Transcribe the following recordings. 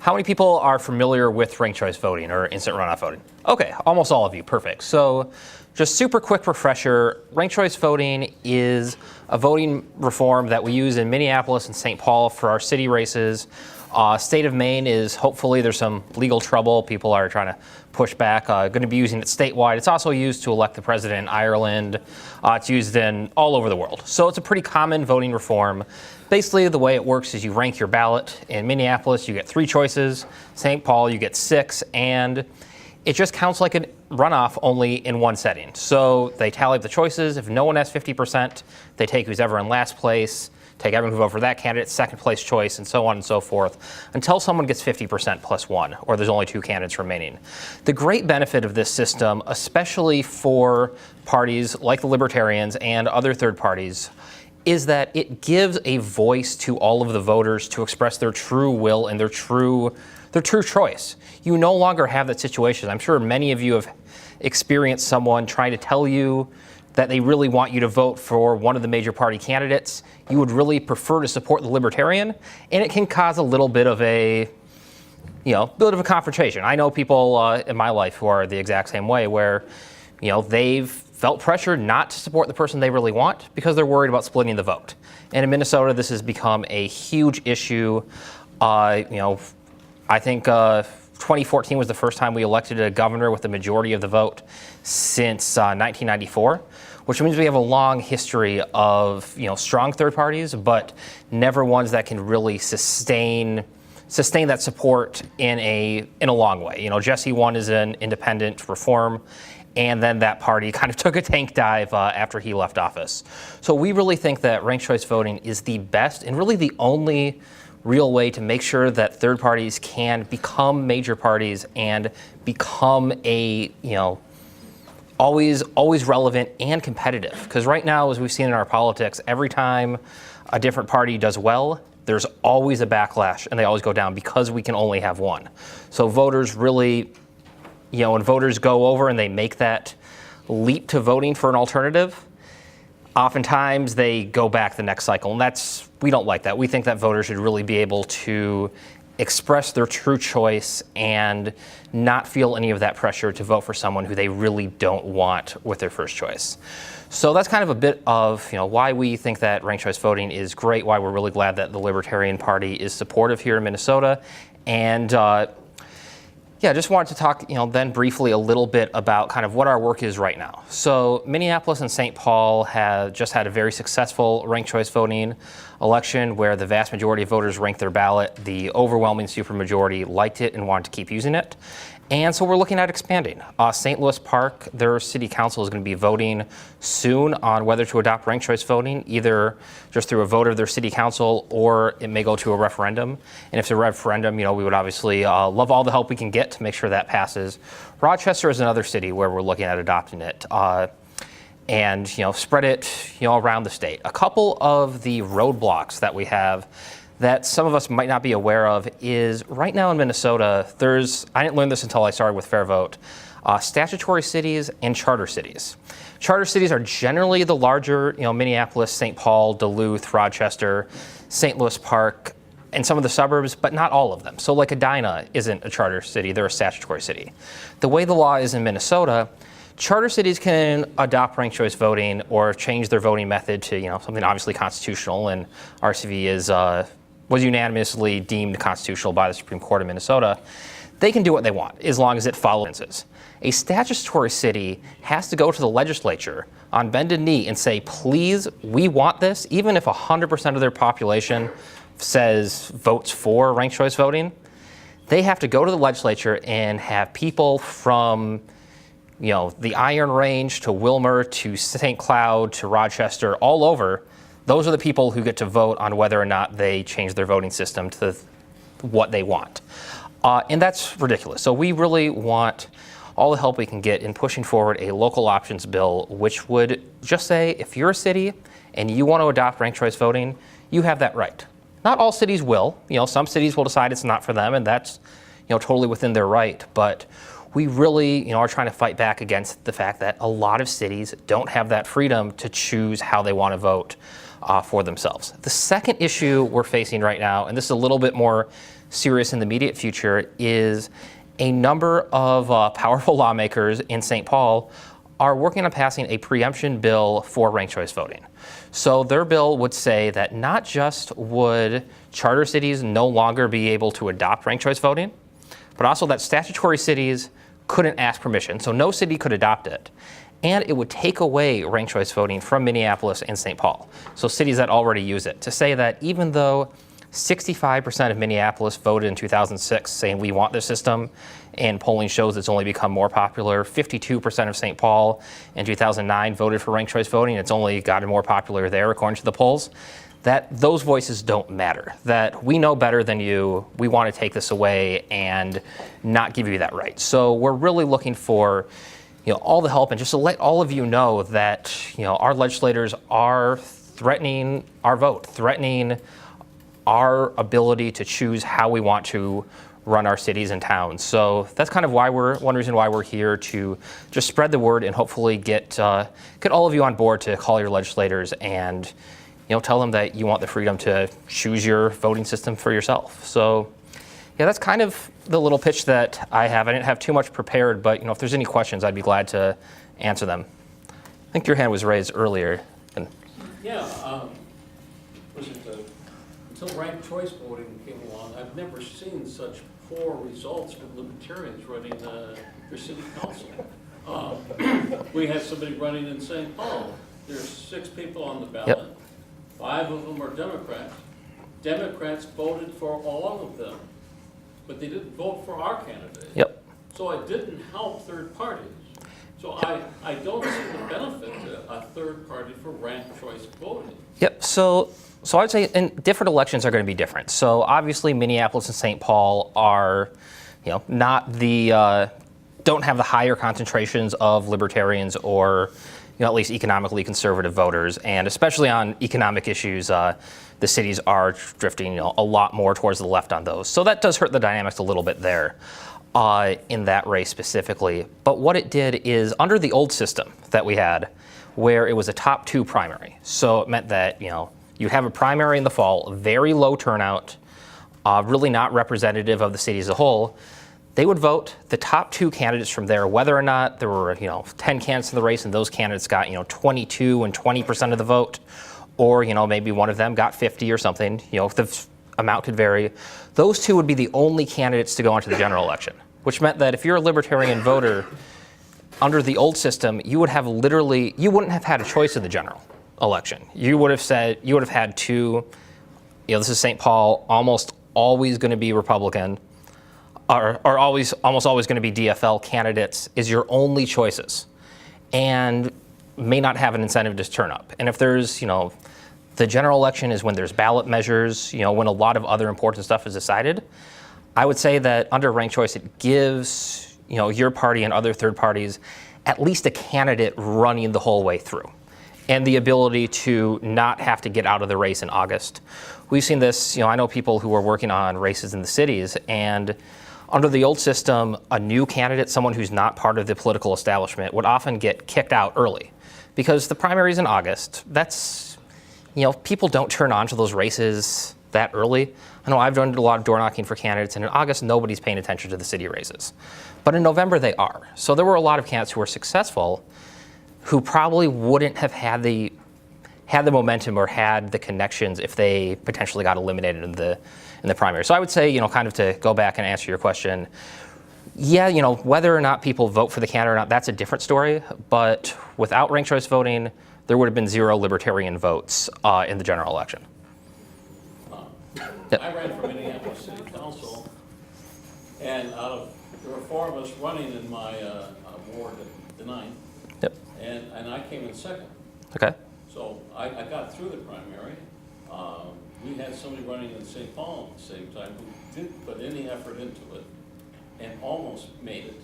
How many people are familiar with ranked choice voting or instant runoff voting? Okay, almost all of you, perfect. So just super quick refresher, ranked choice voting is a voting reform that we use in Minneapolis and St. Paul for our city races. State of Maine is, hopefully there's some legal trouble, people are trying to push back, going to be using it statewide. It's also used to elect the president in Ireland. It's used in all over the world. So it's a pretty common voting reform. Basically, the way it works is you rank your ballot. In Minneapolis, you get 3 choices. St. Paul, you get 6. And it just counts like a runoff, only in one setting. So they tally up the choices. If no one has 50%, they take who's ever in last place, take everyone who voted for that candidate, second place choice, and so on and so forth, until someone gets 50% plus 1, or there's only 2 candidates remaining. The great benefit of this system, especially for parties like the Libertarians and other third parties, is that it gives a voice to all of the voters to express their true will and their true choice. You no longer have that situation. I'm sure many of you have experienced someone trying to tell you that they really want you to vote for one of the major party candidates. You would really prefer to support the Libertarian, and it can cause a little bit of a, confrontation. I know people in my life who are the exact same way, where, they've felt pressure not to support the person they really want because they're worried about splitting the vote. And in Minnesota, this has become a huge issue. I think 2014 was the first time we elected a governor with the majority of the vote since 1994, which means we have a long history of strong third parties, but never ones that can really sustain that support in a long way. Jesse won as an independent reform, and then that party kind of took a tank dive after he left office. So we really think that ranked choice voting is the best and really the only real way to make sure that third parties can become major parties and become always relevant and competitive. Because right now, as we've seen in our politics, every time a different party does well, there's always a backlash and they always go down because we can only have one. So voters really, when voters go over and they make that leap to voting for an alternative, oftentimes they go back the next cycle, and we don't like that. We think that voters should really be able to express their true choice and not feel any of that pressure to vote for someone who they really don't want with their first choice. So that's kind of a bit of why we think that ranked choice voting is great, why we're really glad that the Libertarian Party is supportive here in Minnesota. And I just wanted to talk, then briefly a little bit about kind of what our work is right now. So Minneapolis and St. Paul have just had a very successful ranked choice voting election where the vast majority of voters ranked their ballot. The overwhelming supermajority liked it and wanted to keep using it. And so we're looking at expanding. St. Louis Park, their city council is going to be voting soon on whether to adopt ranked choice voting, either just through a vote of their city council or it may go to a referendum. And if it's a referendum, we would obviously love all the help we can get to make sure that passes. Rochester is another city where we're looking at adopting it. And spread it around the state. A couple of the roadblocks that we have that some of us might not be aware of is right now in Minnesota, I didn't learn this until I started with MNFairVote, statutory cities and charter cities. Charter cities are generally the larger, Minneapolis, St. Paul, Duluth, Rochester, St. Louis Park, and some of the suburbs, but not all of them. So like Edina isn't a charter city, they're a statutory city. The way the law is in Minnesota, charter cities can adopt ranked choice voting or change their voting method to something obviously constitutional, and RCV was unanimously deemed constitutional by the Supreme Court of Minnesota. They can do what they want as long as it follows. A statutory city has to go to the legislature on bended knee and say, please, we want this, even if 100% of their population votes for ranked choice voting. They have to go to the legislature and have people from the Iron Range to Wilmer to St. Cloud to Rochester, all over. Those are the people who get to vote on whether or not they change their voting system to what they want. And that's ridiculous. So we really want all the help we can get in pushing forward a local options bill, which would just say, if you're a city and you want to adopt ranked choice voting, you have that right. Not all cities will. Some cities will decide it's not for them, and that's totally within their right. But we really are trying to fight back against the fact that a lot of cities don't have that freedom to choose how they want to vote for themselves. The second issue we're facing right now, and this is a little bit more serious in the immediate future is a number of powerful lawmakers in St. Paul are working on passing a preemption bill for ranked choice voting. So their bill would say that not just would charter cities no longer be able to adopt ranked choice voting, but also that statutory cities couldn't ask permission, so no city could adopt it. And it would take away ranked choice voting from Minneapolis and St. Paul, so cities that already use it, to say that even though 65% of Minneapolis voted in 2006 saying we want this system, and polling shows it's only become more popular. 52% of St. Paul in 2009 voted for ranked choice voting. It's only gotten more popular there according to the polls. That those voices don't matter, that we know better than you, we want to take this away and not give you that right. So we're really looking for all the help, and just to let all of you know that our legislators are threatening our vote, threatening our ability to choose how we want to run our cities and towns. So that's kind of one reason why we're here, to just spread the word and hopefully get all of you on board to call your legislators and tell them that you want the freedom to choose your voting system for yourself. So yeah, that's kind of the little pitch that I have. I didn't have too much prepared, but if there's any questions, I'd be glad to answer them. I think your hand was raised earlier. Yeah, until ranked choice voting came along, I've never seen such poor results with libertarians running for city council. We have somebody running in St. Paul. There's 6 people on the ballot. Yep. 5 of them are Democrats. Democrats voted for all of them, but they didn't vote for our candidate. Yep. So it didn't help third parties. So I don't see the benefit to a third party for ranked choice voting. Yep. So I'd say different elections are going to be different. So obviously Minneapolis and St. Paul are, not the don't have the higher concentrations of libertarians or at least economically conservative voters, and especially on economic issues, the cities are drifting a lot more towards the left on those. So that does hurt the dynamics a little bit there in that race specifically. But what it did is, under the old system that we had, where it was a top 2 primary, so it meant that you'd have a primary in the fall, very low turnout, really not representative of the city as a whole. They would vote the top 2 candidates from there, whether or not there were 10 candidates in the race and those candidates got 22 and 20% of the vote, or maybe one of them got 50 or something. The amount could vary. Those 2 would be the only candidates to go into the general election, which meant that if you're a libertarian voter, under the old system, you wouldn't have had a choice in the general election. You would have had 2. This is St. Paul, almost always going to be Republican. Are almost always going to be DFL candidates is your only choices, and may not have an incentive to turn up. And if there's, the general election is when there's ballot measures, when a lot of other important stuff is decided, I would say that under ranked choice, it gives, your party and other third parties at least a candidate running the whole way through, and the ability to not have to get out of the race in August. We've seen this, I know people who are working on races in the cities, and under the old system, a new candidate, someone who's not part of the political establishment, would often get kicked out early because the primary's in August. That's, people don't turn on to those races that early. I know I've done a lot of door knocking for candidates, and in August, nobody's paying attention to the city races. But in November, they are. So there were a lot of candidates who were successful who probably wouldn't have had the momentum or had the connections if they potentially got eliminated in the primary. So I would say, kind of to go back and answer your question, yeah, whether or not people vote for the candidate or not, that's a different story. But without ranked choice voting, there would have been 0 libertarian votes in the general election. Yep. I ran for Minneapolis City Council, and there were 4 of us running in my ward, the 9th. Yep. And I came in second. Okay. So I got through the primary. We had somebody running in St. Paul at the same time who didn't put any effort into it and almost made it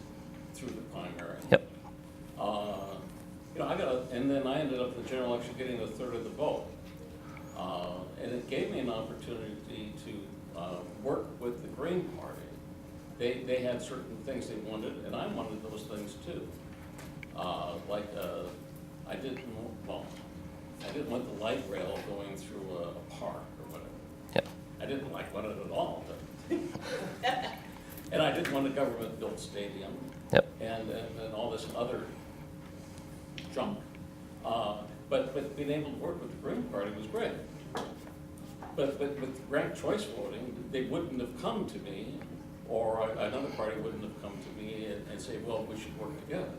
through the primary. Yep. And then I ended up in the general election getting 1/3 of the vote. And it gave me an opportunity to work with the Green Party. They had certain things they wanted, and I wanted those things too. I didn't want the light rail going through a park or whatever. Yep. I didn't want it at all. And I didn't want a government-built stadium. Yep. And all this other junk. But being able to work with the Green Party was great. But with ranked choice voting, they wouldn't have come to me, or another party wouldn't have come to me and say, well, we should work together.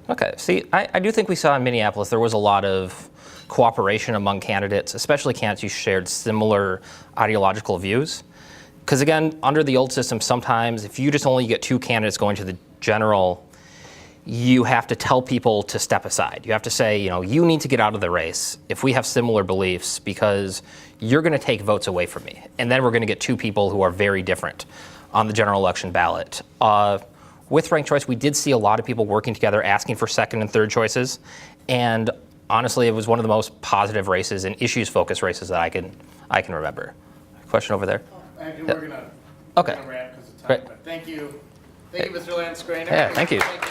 Okay, see, I do think we saw in Minneapolis there was a lot of cooperation among candidates, especially candidates who shared similar ideological views. Because again, under the old system, sometimes if you just only get 2 candidates going to the general, you have to tell people to step aside. You have to say, you need to get out of the race if we have similar beliefs, because you're going to take votes away from me. And then we're going to get 2 people who are very different on the general election ballot. With ranked choice, we did see a lot of people working together, asking for second and third choices. And honestly, it was one of the most positive races and issues-focused races that I can remember. Question over there? We're going to wrap because of time. Great. But thank you, Mr. Landskroener. Yeah, thank you. Thank you.